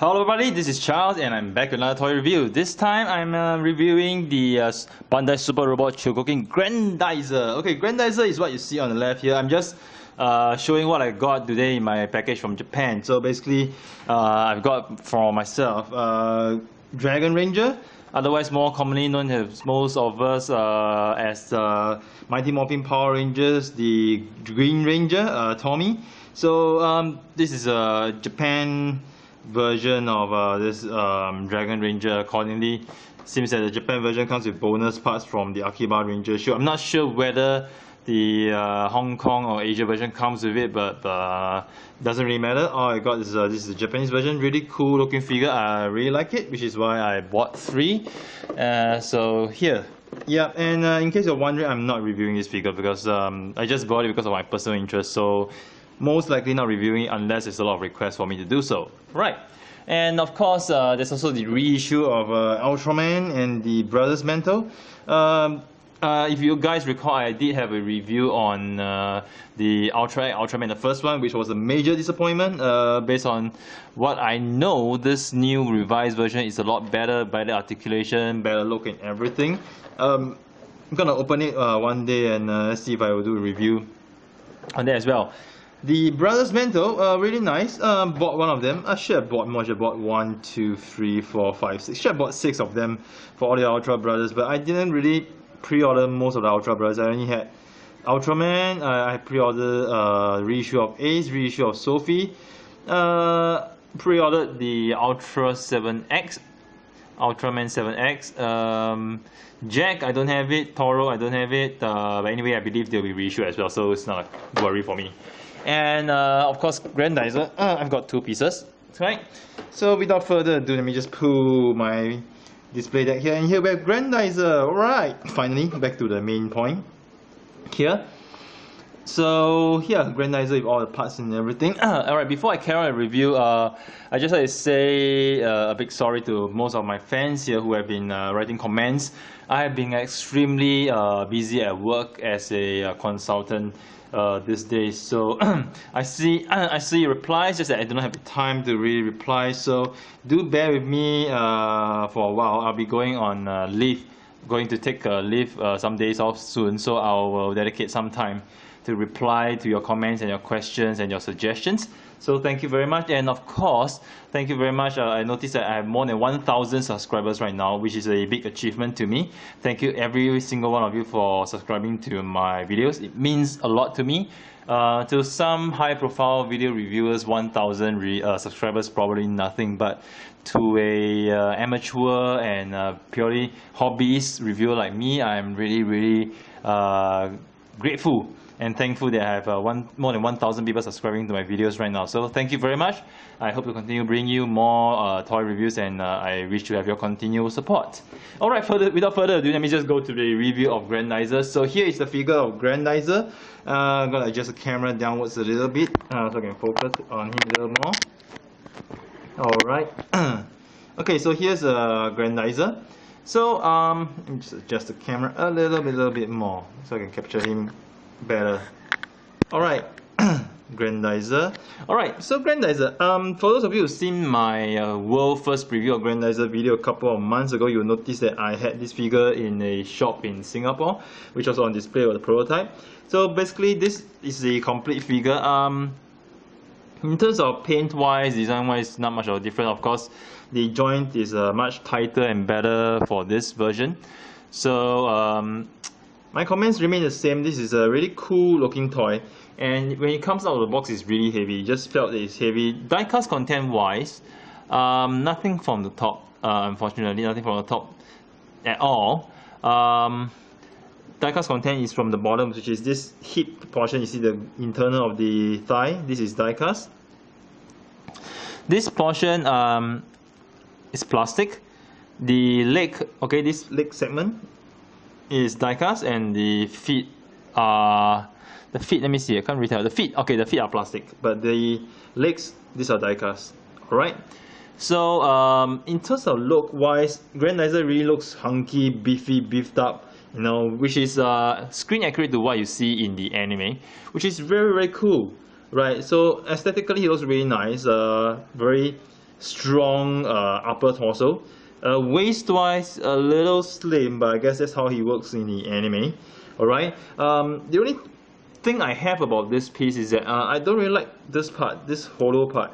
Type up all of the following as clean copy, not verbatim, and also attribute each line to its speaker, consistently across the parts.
Speaker 1: Hello everybody, this is Charles and I'm back with another toy review. This time I'm reviewing the Bandai Super Robot Chogokin Grendizer. Okay, Grendizer is what you see on the left here. I'm just showing what I got today in my package from Japan. So basically, I've got for myself Dragon Ranger, otherwise more commonly known as most of us as Mighty Morphin Power Rangers, the Green Ranger, Tommy. So this is a Japan version of this Dragon Ranger. Accordingly, seems that the Japan version comes with bonus parts from the Akiba Ranger show. I'm not sure whether the Hong Kong or Asia version comes with it, but doesn't really matter. All I got is this is the Japanese version. Really cool looking figure. I really like it, which is why I bought 3. So here. Yeah, and in case you're wondering, I'm not reviewing this figure because I just bought it because of my personal interest. So most likely not reviewing it unless there's a lot of requests for me to do so. Right. And of course, there's also the reissue of Ultraman and the Brothers Mantle. If you guys recall, I did have a review on the Ultraman, the first one, which was a major disappointment. Based on what I know, this new revised version is a lot better articulation, better look and everything. I'm gonna open it one day and see if I will do a review on that as well. The Brothers Mantle, really nice. Bought one of them. I should have bought more. I should have bought 1, 2, 3, 4, 5, 6. Should have bought 6 of them for all the Ultra Brothers, but I didn't really pre-order most of the Ultra Brothers. I only had Ultraman. I pre-ordered reissue of Ace, reissue of Sophie. Pre-ordered the Ultra 7X, Ultraman 7X. Jack, I don't have it. Toro, I don't have it. But anyway, I believe they'll be reissued as well, so it's not a worry for me. And of course, Grendizer. I've got 2 pieces. Right. So without further ado, let me just pull my display deck here, and here we have Grendizer. Alright, finally back to the main point here. So here, Grendizer with all the parts and everything. Alright, before I carry on the review, I just like to say a big sorry to most of my fans here who have been writing comments. I have been extremely busy at work as a consultant these days, so I see replies, just that I do not have the time to really reply. So do bear with me for a while. I'll be going on leave, going to take leave some days off soon, so I will dedicate some time to reply to your comments and your questions and your suggestions. So thank you very much, and of course, thank you very much. I noticed that I have more than 1,000 subscribers right now, which is a big achievement to me. Thank you every single one of you for subscribing to my videos. It means a lot to me. To some high-profile video reviewers, 1,000 subscribers probably nothing, but to a amateur and purely hobbyist reviewer like me, I'm really grateful and thankful that I have more than 1,000 people subscribing to my videos right now. So thank you very much. I hope to continue bringing you more toy reviews, and I wish to have your continual support. Alright, without further ado, let me just go to the review of Grendizer. So here is the figure of Grendizer. I'm going to adjust the camera downwards a little bit so I can focus on him a little more. Alright. Okay, so here's Grendizer. So let me just adjust the camera a little bit more so I can capture him better. Alright, Grendizer. Alright, so Grendizer. For those of you who've seen my world first preview of Grendizer video a couple of months ago, you'll notice that I had this figure in a shop in Singapore, which was on display with the prototype. So basically, this is the complete figure. In terms of paint-wise, design-wise, not much of a difference. Of course, the joint is much tighter and better for this version. So my comments remain the same. This is a really cool looking toy, and when it comes out of the box, it's really heavy. You just felt that it's heavy. Die-cast content-wise, nothing from the top. Unfortunately, nothing from the top at all. Die-cast content is from the bottom, which is this hip portion. You see the internal of the thigh. This is die-cast. This portion is plastic. The leg, okay, this leg segment is die-cast, and the feet are let me see, I can't really tell. The feet are plastic, but the legs, these are die-cast. Alright, so in terms of look wise, Grendizer really looks hunky, beefy, beefed up, you know, which is screen accurate to what you see in the anime, which is very cool. Right, so aesthetically he looks really nice, very strong upper torso. Waist-wise, a little slim, but I guess that's how he works in the anime. Alright. The only thing I have about this piece is that I don't really like this part, this hollow part.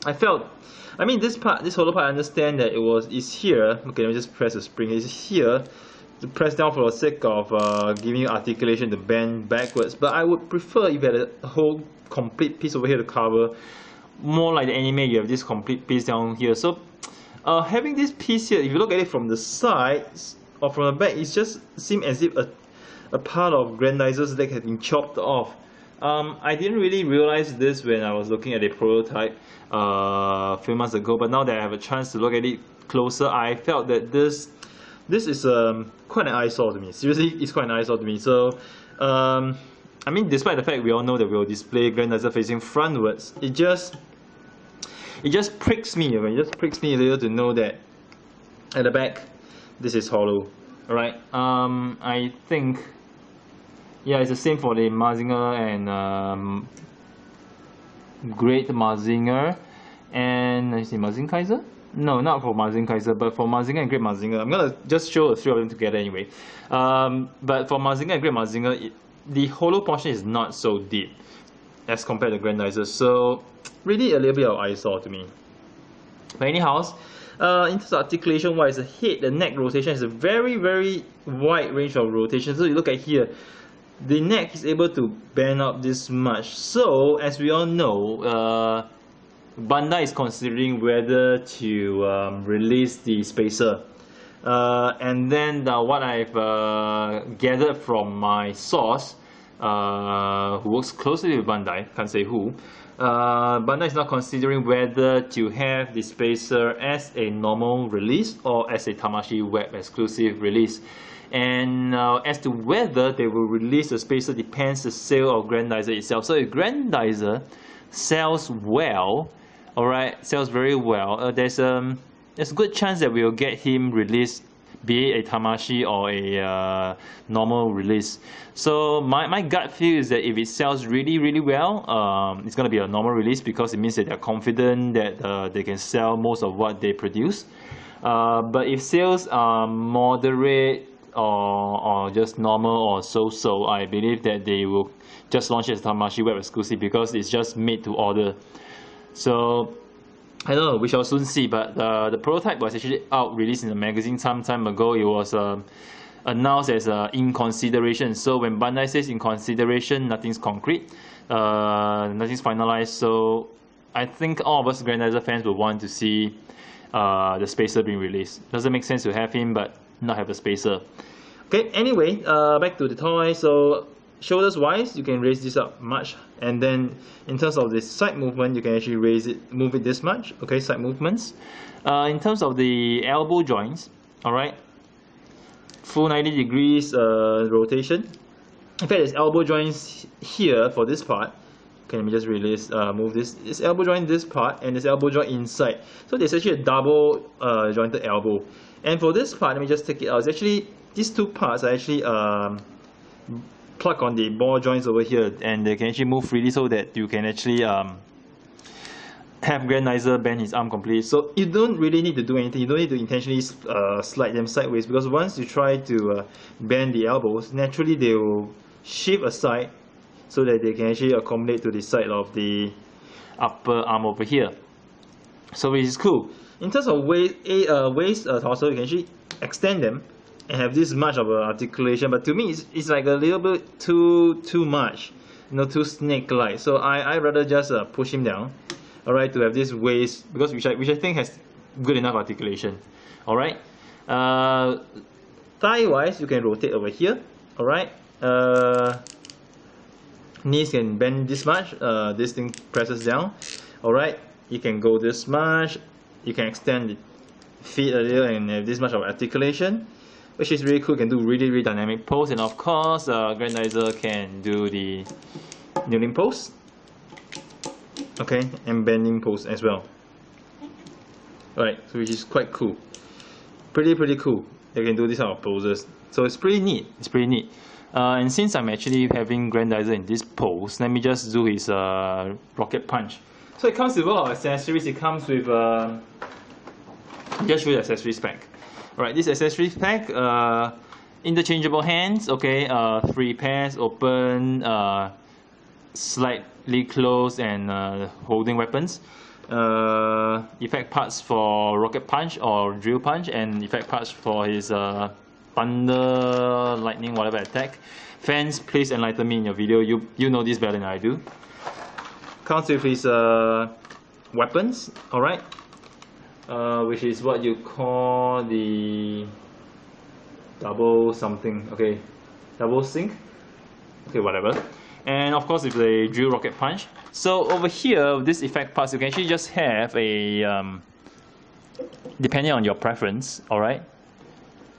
Speaker 1: this hollow part, I understand that it's here. Okay, let me just press the spring. It's here to press down for the sake of giving you articulation to bend backwards. But I would prefer if you had a whole complete piece over here to cover. More like the anime, you have this complete piece down here. So having this piece here, if you look at it from the sides or from the back, it just seems as if a part of Grendizer's leg had been chopped off. I didn't really realize this when I was looking at the prototype a few months ago, but now that I have a chance to look at it closer, I felt that this is quite an eyesore to me. Seriously, it's quite an eyesore to me. So I mean, despite the fact we all know that we'll display Grendizer facing frontwards, it just pricks me. It just pricks me a little to know that at the back, this is hollow. Alright, I think, yeah, it's the same for the Mazinger and Great Mazinger, and I see Mazinkaiser? No, not for Mazinkaiser, but for Mazinger and Great Mazinger. I'm gonna just show the three of them together anyway. But for Mazinger and Great Mazinger, the hollow portion is not so deep as compared to Grendizer, so really a little bit of eyesore to me. But anyhow, in terms of articulation wise, the head, the neck rotation is a very wide range of rotation. So you look at here, the neck is able to bend up this much. So as we all know, Bandai is considering whether to release the spacer. And then what I've gathered from my source, who works closely with Bandai, can't say who, Bandai is not considering whether to have the spacer as a normal release or as a Tamashii Web exclusive release. And as to whether they will release the spacer depends the sale of Grendizer itself. So if Grendizer sells well, alright, sells very well, there's a good chance that we'll get him released, be it a Tamashii or a normal release. So my gut feel is that if it sells really well, it's going to be a normal release, because it means that they're confident that they can sell most of what they produce. But if sales are moderate or just normal or so, I believe that they will just launch it as Tamashii Web exclusive, because it's just made to order. So I don't know, we shall soon see. But the prototype was actually out, released in the magazine some time ago. It was announced as in consideration. So when Bandai says in consideration, nothing's concrete, nothing's finalized. So I think all of us Grendizer fans will want to see the spacer being released. Doesn't make sense to have him but not have the spacer. Okay, anyway, back to the toy. So shoulders wise, you can raise this up much, and then in terms of the side movement, you can actually move it this much. Okay, side movements. In terms of the elbow joints, alright, full 90 degrees rotation. In fact, there's elbow joints here for this part. Okay, let me just move this. This elbow joint this part, and this elbow joint inside. So there's actually a double jointed elbow. And for this part, let me just take it out. It's actually, these two parts are actually plug on the ball joints over here, and they can actually move freely, so that you can actually have Grendizer bend his arm completely. So you don't really need to do anything. You don't need to intentionally slide them sideways, because once you try to bend the elbows, naturally they will shift aside, so that they can actually accommodate to the side of the upper arm over here. So which is cool. In terms of waist torso, you can actually extend them and have this much of an articulation, but to me it's like a little bit too much, you know, too snake-like. So I rather just push him down, alright, to have this waist, because which I think has good enough articulation. Alright, thigh-wise, you can rotate over here. Alright, knees can bend this much. This thing presses down. Alright, you can go this much. You can extend the feet a little and have this much of articulation, which is really cool. You can do really dynamic pose, and of course Grendizer can do the kneeling pose, okay, and bending pose as well. Alright, so which is quite cool. Pretty cool. You can do these kind of poses. So it's pretty neat. And since I'm actually having Grendizer in this pose, let me just do his rocket punch. So it comes with a lot of accessories. It comes with just show you the accessories pack. Alright, this accessories pack, interchangeable hands, okay, 3 pairs, open, slightly closed, and holding weapons. Effect parts for rocket punch or drill punch, and effect parts for his thunder, lightning, whatever attack. Fans, please enlighten me in your video. You know this better than I do. Comes with his weapons, alright, which is what you call the double something, okay, double sync, okay, whatever. And of course with the drill rocket punch. So over here, this effect parts, you can actually just have a, depending on your preference, alright,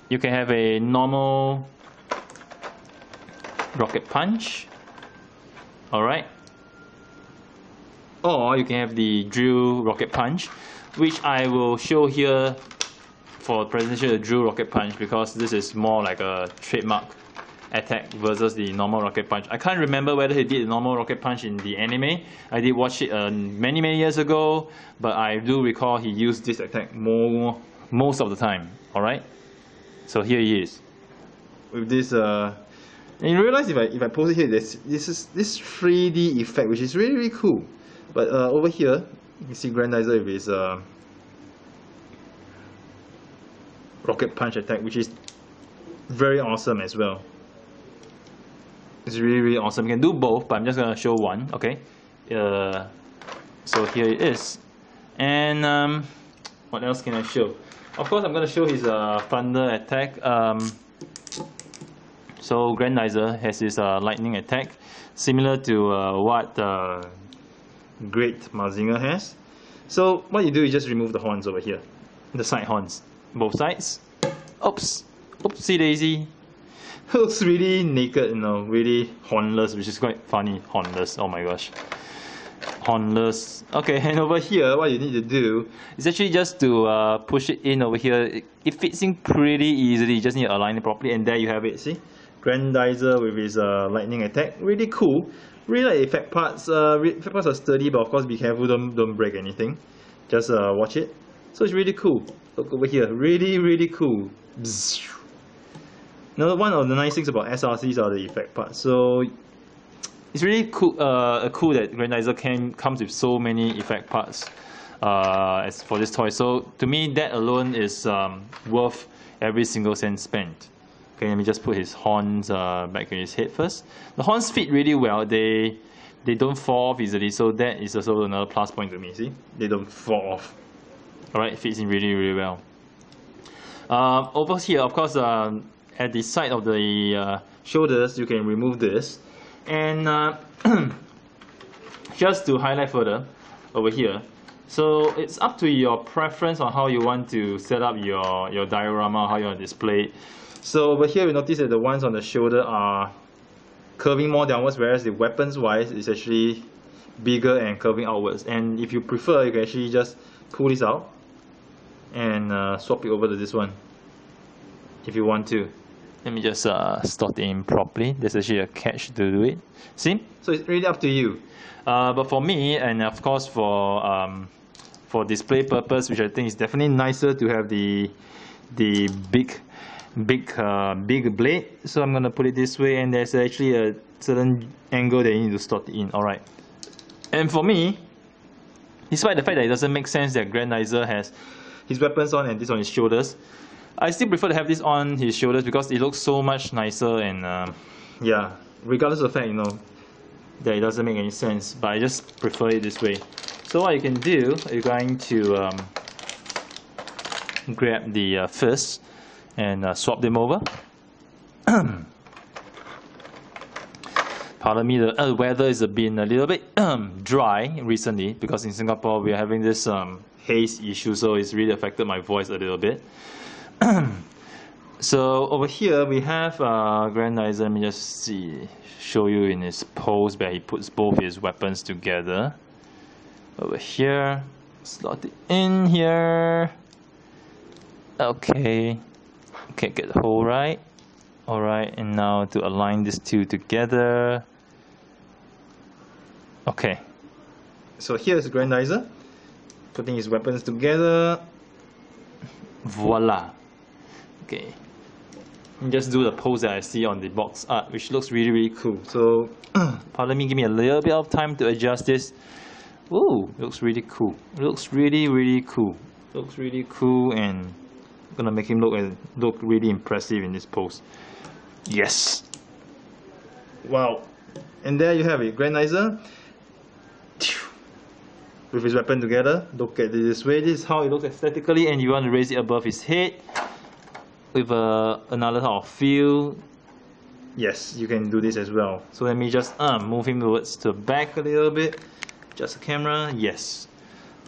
Speaker 1: you can have a normal rocket punch, alright, or you can have the drill rocket punch, which I will show here for presentation of the drill rocket punch, because this is more like a trademark attack versus the normal rocket punch. I can't remember whether he did the normal rocket punch in the anime. I did watch it many years ago, but I do recall he used this attack most of the time. Alright, so here he is with this and you realize if I pose it here, this 3D effect, which is really cool. But over here you can see Grendizer with his rocket punch attack, which is very awesome as well. It's really awesome. You can do both, but I'm just gonna show one. Okay, so here it is. And what else can I show? Of course, I'm gonna show his thunder attack. So Grendizer has his lightning attack, similar to what Great Mazinger has. So what you do is just remove the horns over here, the side horns, both sides. Oops, oopsie daisy. Looks really naked, you know, really hornless, which is quite funny. Hornless, oh my gosh. Hornless. Okay, and over here, what you need to do is actually just to push it in over here. It fits in pretty easily. You just need to align it properly, and there you have it. See, Grendizer with his lightning attack. Really cool. Really like effect parts. Effect parts are sturdy, but of course be careful. Don't break anything. Just watch it. So it's really cool. Look over here. Really cool. Bzzz. Now, one of the nice things about SRCs are the effect parts. So it's really cool. Cool that Grendizer comes with so many effect parts as for this toy. So to me, that alone is worth every single cent spent. Okay, let me just put his horns back in his head first. The horns fit really well. They don't fall off easily. So that is also another plus point to me. See, they don't fall off. All right, it fits in really well. Over here, of course, at the side of the shoulders, you can remove this. And just to highlight further, over here, so it's up to your preference on how you want to set up your diorama, how you want to display it. So over here, we notice that the ones on the shoulder are curving more downwards, whereas the weapons-wise is actually bigger and curving outwards. And if you prefer, you can actually just pull this out and swap it over to this one if you want to. Let me just slot it in properly. There's actually a catch to do it. See? So it's really up to you. But for me, and of course for display purpose, which I think is definitely nicer to have the big blade. So I'm gonna put it this way, and there's actually a certain angle that you need to slot it in. Alright. And for me, despite the fact that it doesn't make sense that Grendizer has his weapons on and this on his shoulders, I still prefer to have this on his shoulders because it looks so much nicer. And yeah, regardless of the fact, you know, that it doesn't make any sense, but I just prefer it this way. So what you can do, you're going to grab the fists and swap them over. Pardon me, the weather is been a little bit dry recently because in Singapore we are having this haze issue, so it's really affected my voice a little bit. So over here we have Grendizer. Let me just show you in his pose where he puts both his weapons together. Over here, slot it in here. Okay, can't get the hole right. Alright, and now to align these two together. Okay,
Speaker 2: So here's the Grendizer, putting his weapons together.
Speaker 1: Voila. Okay. And just do the pose that I see on the box art, which looks really, really cool. So, pardon me, give me a little bit of time to adjust this. Ooh, looks really cool. Looks really, really cool. Looks really cool, and I'm gonna make him look really impressive in this pose. Yes.
Speaker 2: Wow. And there you have it, Grendizer with his weapon together. Look at this way. This is how it looks aesthetically, and you want to raise it above his head with another type of feel. Yes, you can do this as well. So let me just move him towards the back a little bit. Just the camera. Yes.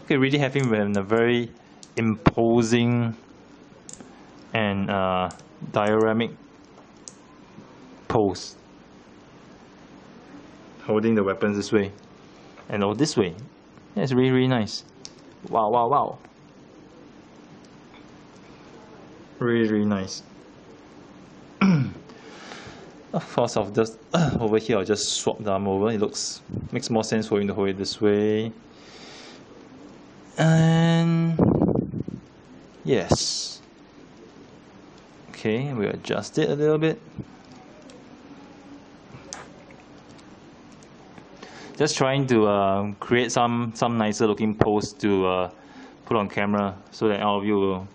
Speaker 2: Okay, really have him in a very imposing and dioramic pose, holding the weapons this way and all this way. Yeah, it's really, really nice. Wow, wow, wow. Really, really nice. Of course, I'll just over here, I'll just swap the arm over. It makes more sense for him to hold it this way. And yes. Okay, we adjust it a little bit. Just trying to create some nicer looking pose to put on camera so that all of you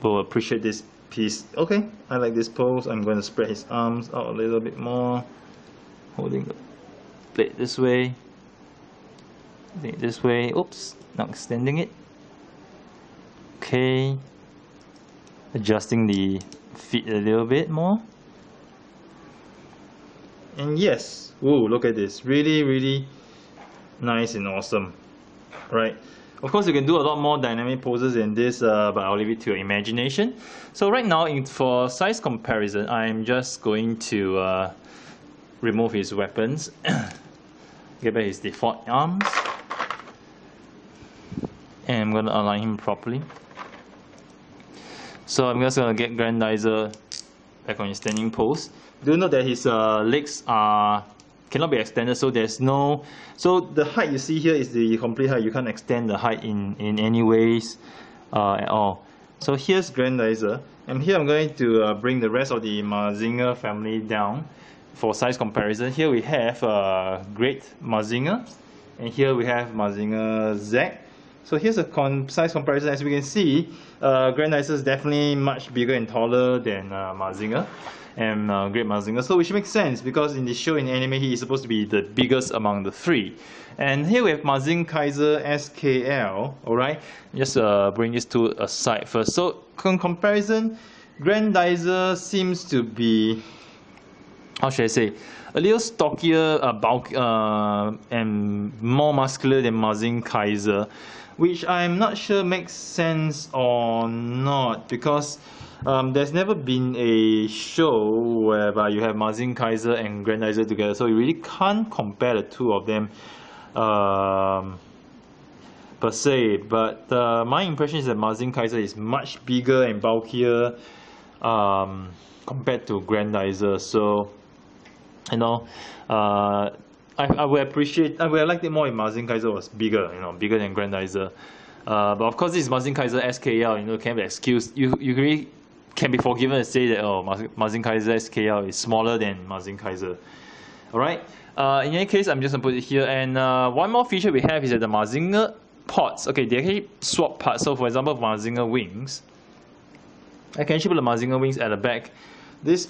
Speaker 2: will appreciate this piece. Okay, I like this pose. I'm going to spread his arms out a little bit more, holding the blade this way, this way. Oops, not extending it. Okay, adjusting the feet a little bit more. And yes, whoa, look at this. Really, really nice and awesome. Right. Of course, you can do a lot more dynamic poses than this, but I'll leave it to your imagination. So right now, for size comparison, I'm just going to remove his weapons. Get back his default arms. And I'm going to align him properly. So I'm just going to get Grendizer back on his standing pose. Do note that his legs cannot be extended, so there's no. So the height you see here is the complete height. You can't extend the height in any ways at all. So here's Grendizer, and here I'm going to bring the rest of the Mazinger family down for size comparison. Here we have Great Mazinger, and here we have Mazinger Z. So here's a size comparison. As we can see, Grendizer is definitely much bigger and taller than Mazinger and Great Mazinger. So which makes sense because in the show, in anime, he is supposed to be the biggest among the three. And here we have Mazing Kaiser SKL. Alright, just bring these two aside first. So in comparison, Grendizer seems to be, how should I say, a little stockier, bulk, and more muscular than Mazing Kaiser, which I'm not sure makes sense or not, because there's never been a show whereby you have Mazing Kaiser and Grendizer together, so you really can't compare the two of them per se. But my impression is that Mazing Kaiser is much bigger and bulkier compared to Grendizer. So, you know, I would appreciate, I would have liked it more if Mazing Kaiser was bigger, you know, bigger than Grendizer. But of course, this is Mazing Kaiser SKL, you know, can be excused. You really can be forgiven to say that, oh, Mazing Kaiser SKL is smaller than Mazing Kaiser. Alright, in any case, I'm just going to put it here. And one more feature we have is that the Mazinger pods, okay, they actually swap parts. So for example, Mazinger wings, I can actually put the Mazinger wings at the back. This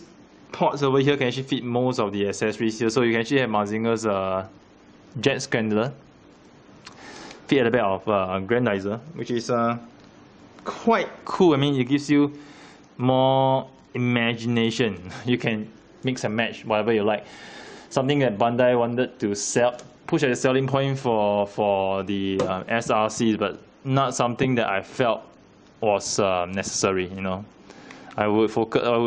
Speaker 2: pods over here can actually fit most of the accessories here. So you can actually have Mazinger's jet scrambler fit at the back of Grendizer, which is quite cool. I mean, it gives you more imagination. You can mix and match whatever you like. Something that Bandai wanted to push as a selling point for the SRCs, but not something that I felt was necessary. You know, I would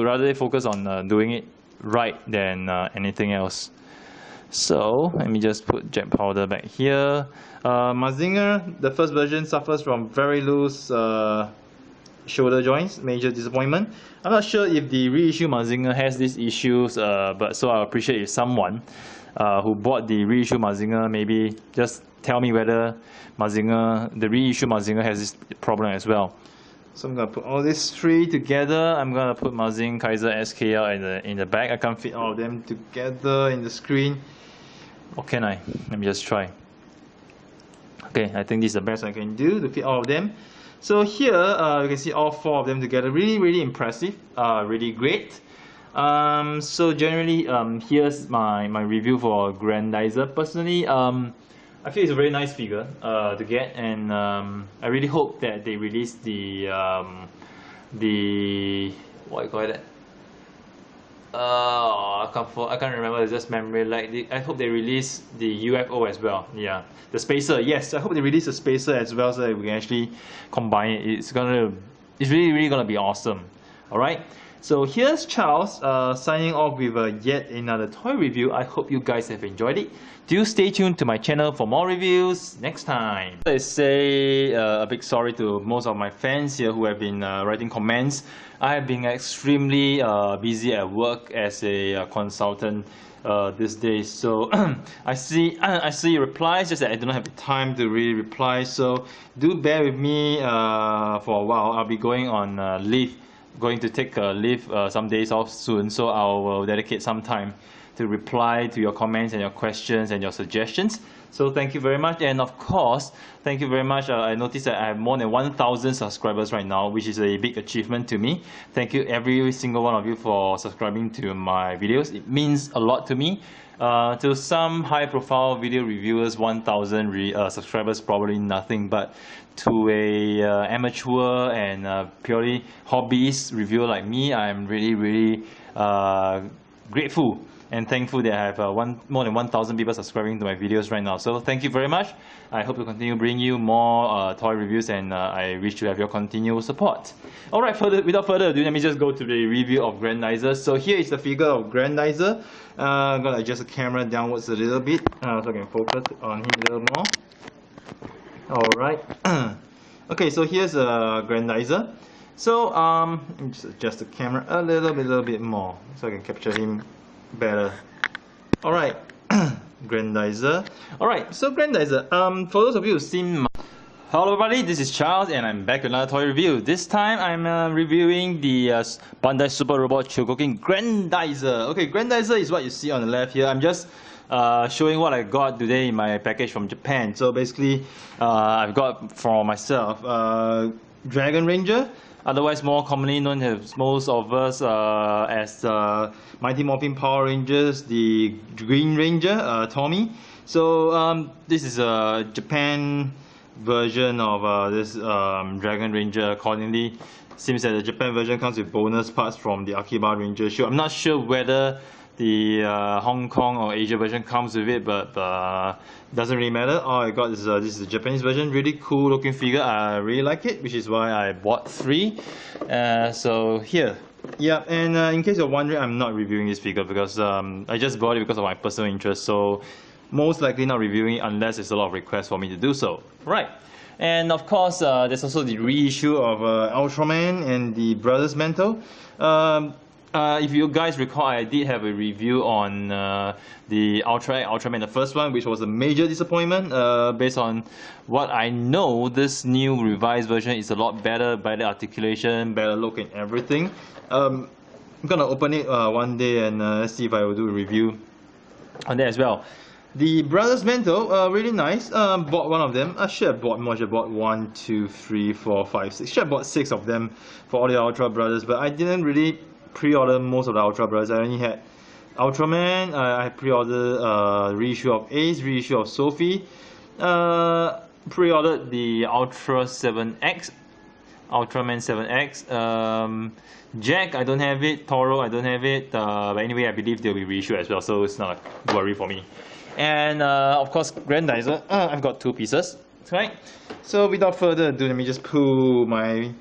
Speaker 2: rather focus on doing it right than anything else. So let me just put jet powder back here. Mazinger, the first version, suffers from very loose shoulder joints, major disappointment. I'm not sure if the reissue Mazinger has these issues, but so I appreciate if someone who bought the reissue Mazinger, maybe just tell me whether the reissue Mazinger has this problem as well. So I'm gonna put all these three together. I'm gonna put Mazing Kaiser SKL in the back. I can't fit all of them together in the screen. Or can I? Let me just try. Okay, I think this is the best I can do to fit all of them. So here you can see all four of them together. Really impressive. Really great. So generally, here's my review for Grendizer. Personally, I feel it's a very nice figure to get, and I really hope that they release the what you call it? I can't remember. It's just memory. I hope they release the UFO as well. Yeah, the spacer. Yes, I hope they release the spacer as well, so that we can actually combine it. It's really gonna be awesome. All right. So here's Charles signing off with yet another toy review. I hope you guys have enjoyed it. Do stay tuned to my channel for more reviews next time. I say a big sorry to most of my fans here who have been writing comments. I have been extremely busy at work as a consultant these days. So I see your replies, just that I do not have the time to really reply. So do bear with me for a while. I'll be going on leave. Going to take a leave some days off soon, so I will dedicate some time to reply to your comments and your questions and your suggestions. So thank you very much, and of course thank you very much. I noticed that I have more than 1,000 subscribers right now, which is a big achievement to me. Thank you every single one of you for subscribing to my videos. It means a lot to me. To some high-profile video reviewers, 1,000 subscribers probably nothing, but to a amateur and purely hobbyist reviewer like me, I'm really grateful and thankful that I have more than 1,000 people subscribing to my videos right now. So thank you very much. I hope to continue bringing you more toy reviews, and I wish to have your continual support. Alright, without further ado, let me just go to the review of Grendizer. So here is the figure of Grendizer. I'm going to adjust the camera downwards a little bit so I can focus on him a little more. Alright. Okay, so here's a Grendizer. So let me just adjust the camera a little bit more so I can capture him better. Alright. Grendizer. Alright, so Grendizer. For those of you who've seen my... Hello everybody, this is Charles and I'm back with another toy review. This time I'm reviewing the Bandai Super Robot Chogokin Grendizer. Okay, Grendizer is what you see on the left here. I'm just showing what I got today in my package from Japan. So basically, I've got for myself Dragon Ranger, otherwise more commonly known as most of us as Mighty Morphin Power Rangers, the Green Ranger, Tommy. So this is a Japan version of this Dragon Ranger. Accordingly, seems that the Japan version comes with bonus parts from the Akiba Ranger show. I'm not sure whether the Hong Kong or Asia version comes with it, but doesn't really matter. All I got is this is the Japanese version. Really cool looking figure. I really like it, which is why I bought 3. So here. Yeah, and in case you're wondering, I'm not reviewing this figure because I just bought it because of my personal interest. So most likely not reviewing it unless there's a lot of requests for me to do so. Right. And of course, there's also the reissue of Ultraman and the Brothers Mantle. If you guys recall, I did have a review on the Ultraman, the first one, which was a major disappointment. Based on what I know, this new revised version is a lot better articulation, better look and everything. I'm gonna open it one day and let's see if I will do a review on that as well. The Brothers Mantle, really nice. Bought one of them. I should have bought more. I should have bought 1, 2, 3, 4, 5, 6. Should have bought 6 of them for all the Ultra Brothers, but I didn't really pre-order most of the Ultra Brothers. I only had Ultraman. I pre-ordered reissue of Ace, reissue of Sophie. Pre-ordered the Ultra 7X, Ultraman 7X. Jack, I don't have it. Toro, I don't have it. But anyway, I believe they'll be reissued as well, so it's not a worry for me. And of course, Grendizer. I've got 2 pieces. Right. So without further ado, let me just pull my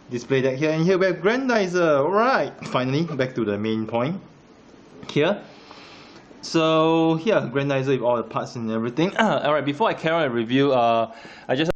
Speaker 2: display deck here, and here we have Grendizer. Alright, finally back to the main point here. So here, Grendizer with all the parts and everything. Alright, before I carry on a review, I just